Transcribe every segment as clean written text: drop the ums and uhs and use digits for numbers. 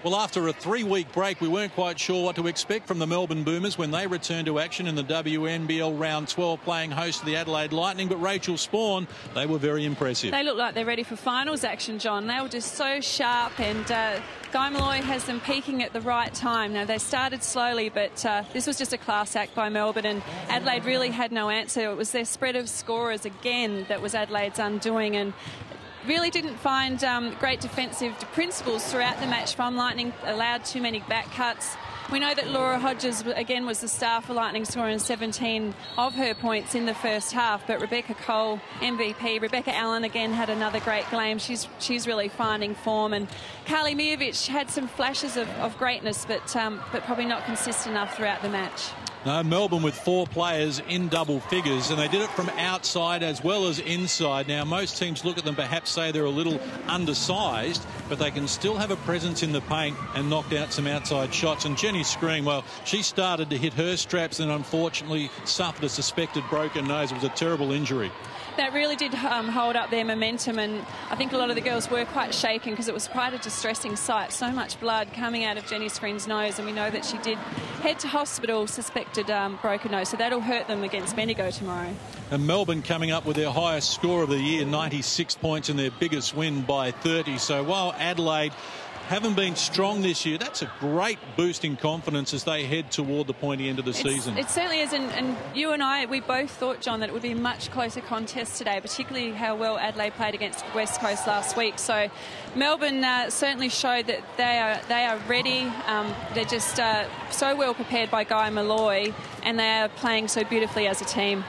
Well, after a 3-week break, we weren't quite sure what to expect from the Melbourne Boomers when they returned to action in the WNBL Round 12, playing host to the Adelaide Lightning. But Rachel Spawn, they were very impressive. They look like they're ready for finals action, John. They were just so sharp, and Guy Malloy has them peaking at the right time. Now, they started slowly, but this was just a class act by Melbourne, and Adelaide really had no answer. It was their spread of scorers again that was Adelaide's undoing, and really didn't find great defensive principles throughout the match from Lightning, allowed too many back cuts. We know that Laura Hodges, again, was the star for Lightning, scoring 17 of her points in the first half. But Rebecca Cole, MVP, Rebecca Allen, again, had another great game. She's really finding form. And Carly Mijovic had some flashes of greatness, but probably not consistent enough throughout the match. No, Melbourne with 4 players in double figures, and they did it from outside as well as inside. Now, most teams look at them, perhaps say they're a little undersized, but they can still have a presence in the paint and knocked out some outside shots. And Jenny Screen, well, she started to hit her straps and unfortunately suffered a suspected broken nose. It was a terrible injury. That really did hold up their momentum, and I think a lot of the girls were quite shaken because it was quite a distressing sight. So much blood coming out of Jenny Screen's nose, and we know that she did head to hospital, suspected broken nose, so that'll hurt them against Bendigo tomorrow. And Melbourne coming up with their highest score of the year, 96 points, in their biggest win by 30. So while Adelaide haven't been strong this year, that's a great boost in confidence as they head toward the pointy end of the season. It certainly is, and you and I, we both thought, John, that it would be a much closer contest today, particularly how well Adelaide played against West Coast last week. So Melbourne certainly showed that they are ready. They're just so well prepared by Guy Malloy, and they are playing so beautifully as a team.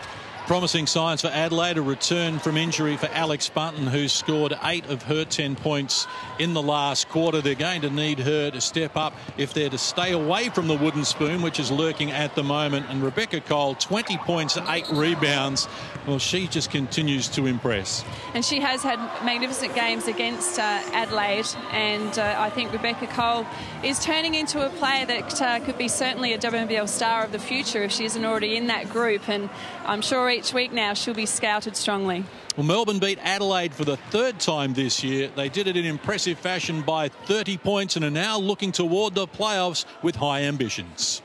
Promising signs for Adelaide, a return from injury for Alex Bunton, who scored 8 of her 10 points in the last quarter. They're going to need her to step up if they're to stay away from the wooden spoon, which is lurking at the moment. And Rebecca Cole, 20 points, 8 rebounds. Well, she just continues to impress. And she has had magnificent games against Adelaide, and I think Rebecca Cole is turning into a player that could be certainly a WNBL star of the future if she isn't already in that group, and I'm sure each week now she'll be scouted strongly. Well, Melbourne beat Adelaide for the 3rd time this year. They did it in impressive fashion by 30 points and are now looking toward the playoffs with high ambitions.